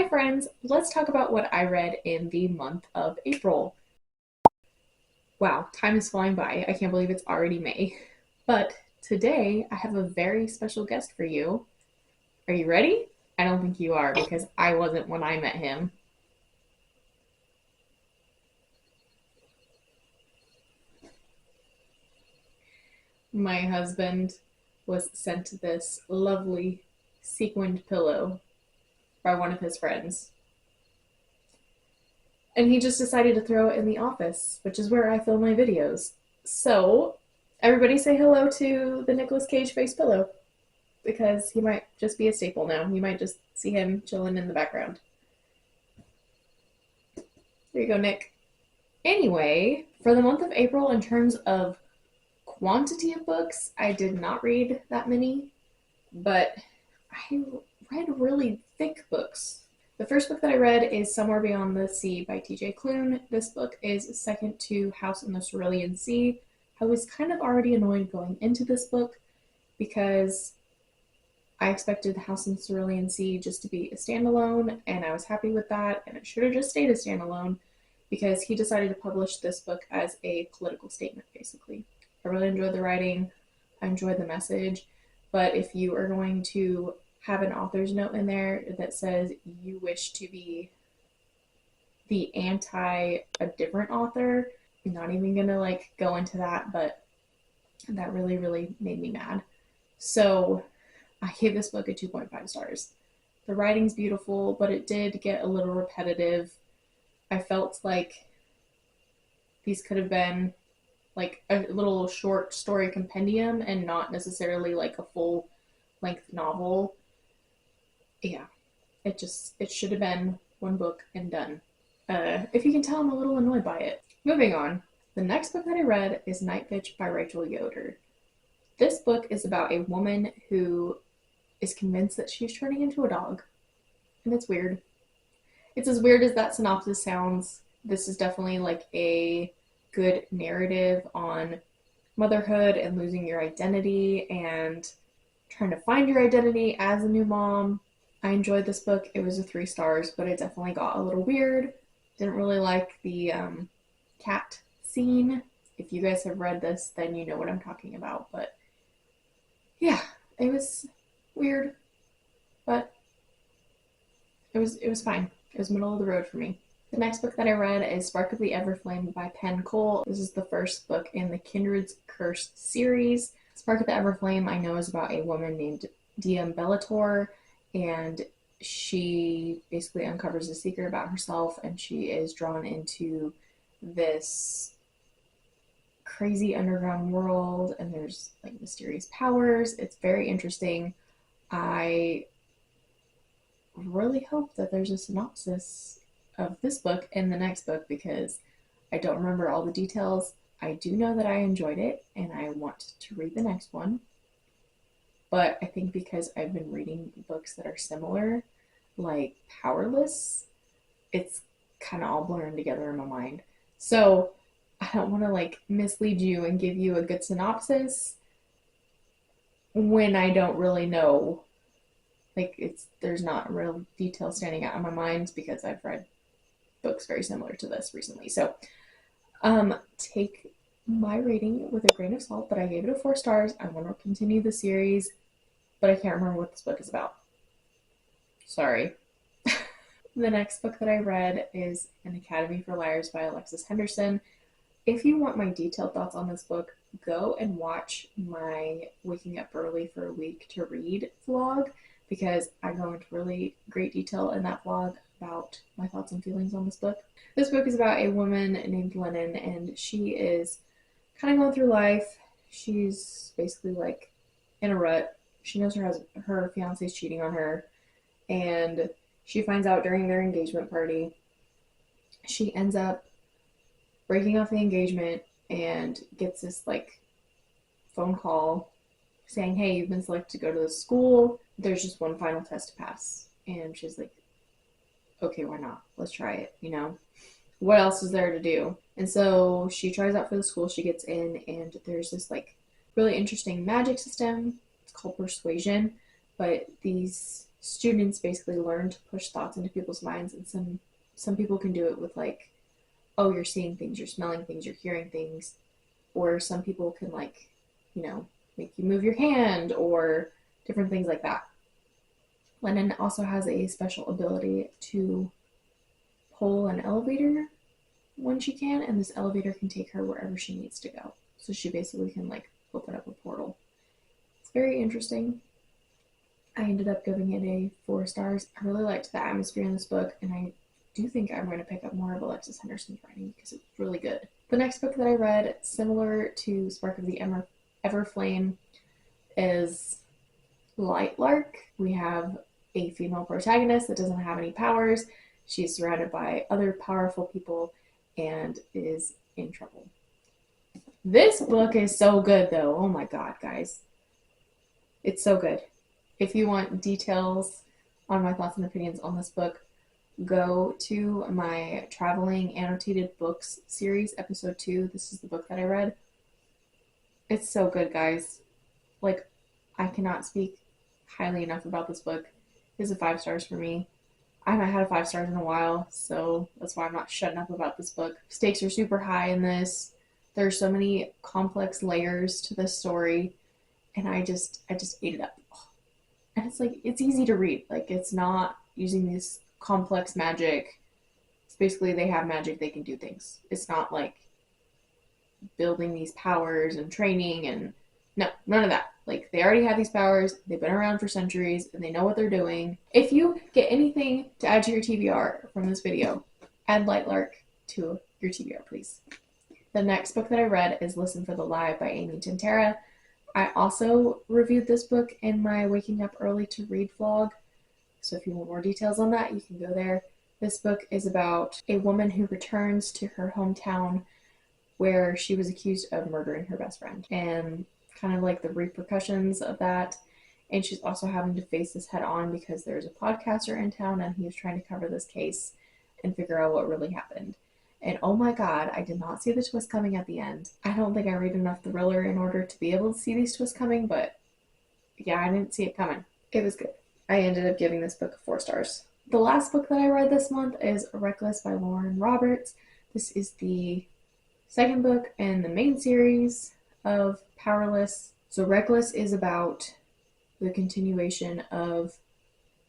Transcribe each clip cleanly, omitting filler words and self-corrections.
Hi friends, let's talk about what I read in the month of April. Wow, time is flying by. I can't believe it's already May. But today I have a very special guest for you. Are you ready? I don't think you are because I wasn't when I met him. My husband was sent this lovely sequined pillow by one of his friends. And he just decided to throw it in the office, which is where I film my videos. So, everybody say hello to the Nicolas Cage face pillow because he might just be a staple now. You might just see him chilling in the background. There you go, Nick. Anyway, for the month of April, in terms of quantity of books, I did not read that many, but I read really thick books. The first book that I read is Somewhere Beyond the Sea by T.J. Klune. This book is second to House in the Cerulean Sea. I was kind of already annoyed going into this book because I expected House in the Cerulean Sea just to be a standalone, and I was happy with that, and it should have just stayed a standalone because he decided to publish this book as a political statement, basically. I really enjoyed the writing. I enjoyed the message. But if you are going to have an author's note in there that says you wish to be the anti a different author, I'm not even gonna go into that, but that really, really made me mad. So I gave this book a 2.5 stars. The writing's beautiful, but it did get a little repetitive. I felt like these could have been like a little short story compendium and not necessarily like a full length novel. Yeah, it should have been one book and done. If you can tell, I'm a little annoyed by it. Moving on. The next book that I read is Night Bitch by Rachel Yoder. This book is about a woman who is convinced that she's turning into a dog. And it's weird. It's as weird as that synopsis sounds. This is definitely like a good narrative on motherhood and losing your identity and trying to find your identity as a new mom. I enjoyed this book. It was a 3 stars, but it definitely got a little weird. Didn't really like the cat scene. If you guys have read this, then you know what I'm talking about. But yeah, it was weird, but it was fine. It was middle of the road for me. The next book that I read is Spark of the Everflame by Penn Cole. This is the first book in the Kindred's Curse series. Spark of the Everflame, I know, is about a woman named Diem Bellator, and she basically uncovers a secret about herself, and she is drawn into this crazy underground world, and there's like mysterious powers. It's very interesting. I really hope that there's a synopsis of this book in the next book because I don't remember all the details. I do know that I enjoyed it and I want to read the next one. But I think because I've been reading books that are similar, like Powerless, it's kind of all blurring together in my mind. So I don't want to mislead you and give you a good synopsis when I don't really know. There's not real detail standing out in my mind because I've read books very similar to this recently. So take my rating with a grain of salt, but I gave it a 4 stars. I want to continue the series, but I can't remember what this book is about. Sorry. The next book that I read is An Academy for Liars by Alexis Henderson. If you want my detailed thoughts on this book, go and watch my Waking Up Early for a Week to Read vlog because I go into really great detail in that vlog about my thoughts and feelings on this book. This book is about a woman named Lennon, and she is kind of going through life. She's basically in a rut. She knows her fiance is cheating on her, and she finds out during their engagement party. She ends up breaking off the engagement and gets this phone call saying, hey, you've been selected to go to this school. There's just one final test to pass. And she's like, okay, why not? Let's try it, What else is there to do? And so she tries out for the school. She gets in, and there's this really interesting magic system. It's called persuasion. But these students basically learn to push thoughts into people's minds, and some people can do it with like, oh, you're seeing things, you're smelling things, you're hearing things, or some people can like, make you move your hand or different things like that. Lennon also has a special ability to pull an elevator when she can, and this elevator can take her wherever she needs to go. So she basically can like open up a portal. It's very interesting. I ended up giving it a 4 stars. I really liked the atmosphere in this book, and I do think I'm going to pick up more of Alexis Henderson's writing because it's really good. The next book that I read, similar to Spark of the Everflame, is Lightlark. We have a female protagonist that doesn't have any powers. She's surrounded by other powerful people and is in trouble. This book is so good though. Oh my god, guys. It's so good. If you want details on my thoughts and opinions on this book, go to my Traveling Annotated Books series, episode 2. This is the book that I read. It's so good, guys. Like, I cannot speak highly enough about this book. It's a 5 stars for me. I haven't had a 5 stars in a while, so that's why I'm not shutting up about this book. Stakes are super high in this. There's so many complex layers to this story, and I just ate it up. And it's like, it's easy to read. Like, it's not using this complex magic. It's basically they have magic, they can do things. It's not like building these powers and training and no, none of that. Like, they already have these powers, they've been around for centuries, and they know what they're doing. If you get anything to add to your TBR from this video, add Lightlark to your TBR, please. The next book that I read is Listen for the Lie by Amy Tintera. I also reviewed this book in my Waking Up Early to Read vlog, so if you want more details on that, you can go there. This book is about a woman who returns to her hometown where she was accused of murdering her best friend, and kind of like the repercussions of that. And she's also having to face this head on because there's a podcaster in town and he's trying to cover this case and figure out what really happened. And oh my god, I did not see the twist coming at the end. I don't think I read enough thriller in order to be able to see these twists coming, but yeah, I didn't see it coming. It was good. I ended up giving this book 4 stars. The last book that I read this month is Reckless by Lauren Roberts. This is the second book in the main series of Powerless. So Reckless is about the continuation of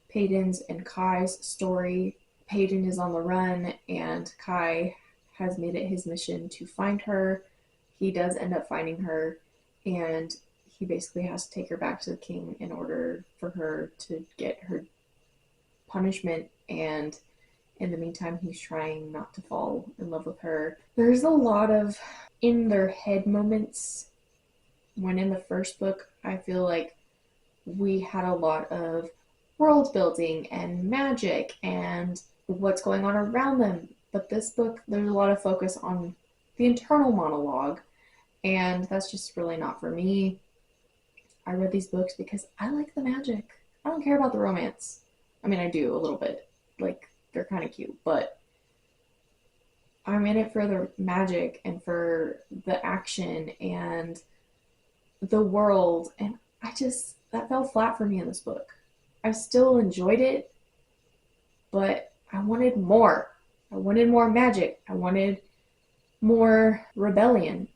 Peyton's and Kai's story. Peyton is on the run and Kai has made it his mission to find her. He does end up finding her, and he basically has to take her back to the king in order for her to get her punishment, and in the meantime he's trying not to fall in love with her. There's a lot of in their head moments when in the first book I feel like we had a lot of world building and magic and what's going on around them, but this book there's a lot of focus on the internal monologue, and that's just really not for me. I read these books because I like the magic. I don't care about the romance. I mean, I do a little bit. Like, they're kind of cute, but I'm in it for the magic and for the action and the world, and that fell flat for me in this book. I still enjoyed it, but I wanted more. I wanted more magic. I wanted more rebellion.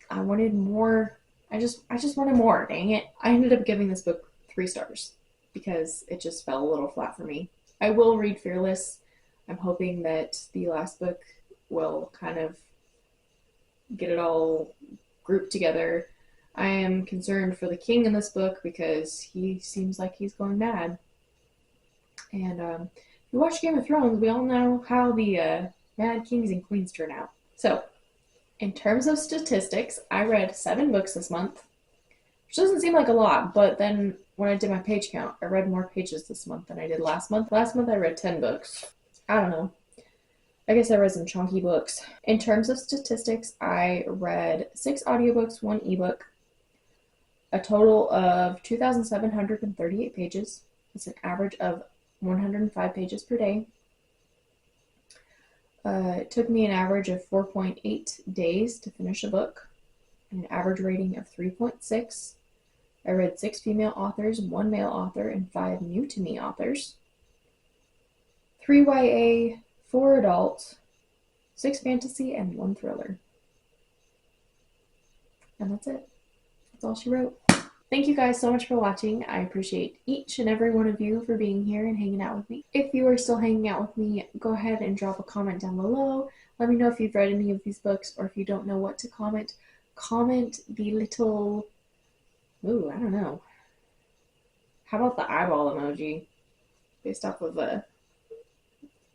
I wanted more. I just wanted more, dang it. I ended up giving this book 3 stars because it just fell a little flat for me. I will read Fearless. I'm hoping that the last book will kind of get it all grouped together. I am concerned for the king in this book because he seems like he's going mad. And if you watch Game of Thrones, we all know how the mad kings and queens turn out. So, in terms of statistics, I read 7 books this month, which doesn't seem like a lot, but then when I did my page count, I read more pages this month than I did last month. Last month I read 10 books. I don't know. I guess I read some chunky books. In terms of statistics, I read 6 audiobooks, 1 ebook, a total of 2,738 pages. It's an average of 105 pages per day. It took me an average of 4.8 days to finish a book, and an average rating of 3.6. I read 6 female authors, 1 male author, and 5 new-to-me authors. 3 YA, 4 adult, 6 fantasy, and 1 thriller. And that's it. That's all she wrote. Thank you guys so much for watching. I appreciate each and every one of you for being here and hanging out with me. If you are still hanging out with me, go ahead and drop a comment down below. Let me know if you've read any of these books, or if you don't know what to comment. Comment the little... Ooh, I don't know. How about the eyeball emoji? Based off of a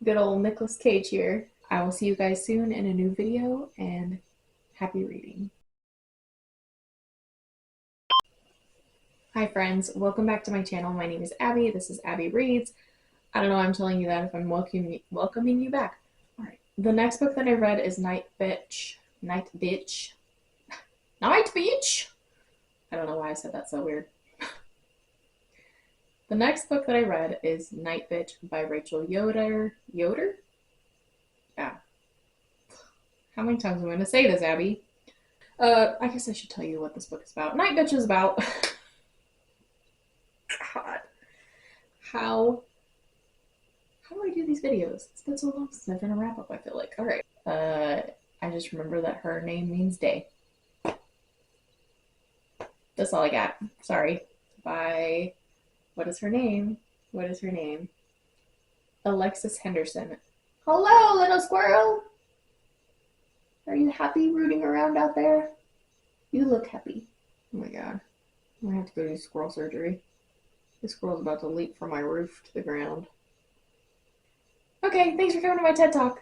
good old Nicolas Cage here. I will see you guys soon in a new video, and happy reading. Hi friends, welcome back to my channel. My name is Abby. This is Abby Reads. I don't know why I'm telling you that if I'm welcoming you back. Alright, the next book that I read is Night Bitch. I don't know why I said that so weird. The next book that I read is Night Bitch by Rachel Yoder. Yoder? Yeah. How many times am I going to say this, Abby? I guess I should tell you what this book is about. Night Bitch is about... God. How do I do these videos? It's been so long since I've done a wrap-up, I feel like. Alright. I just remember that her name means day. That's all I got. Sorry. By... What is her name? Alexis Henderson. Hello, little squirrel! Are you happy rooting around out there? You look happy. Oh my god. I'm gonna have to go do squirrel surgery. This squirrel's about to leap from my roof to the ground. Okay, thanks for coming to my TED Talk.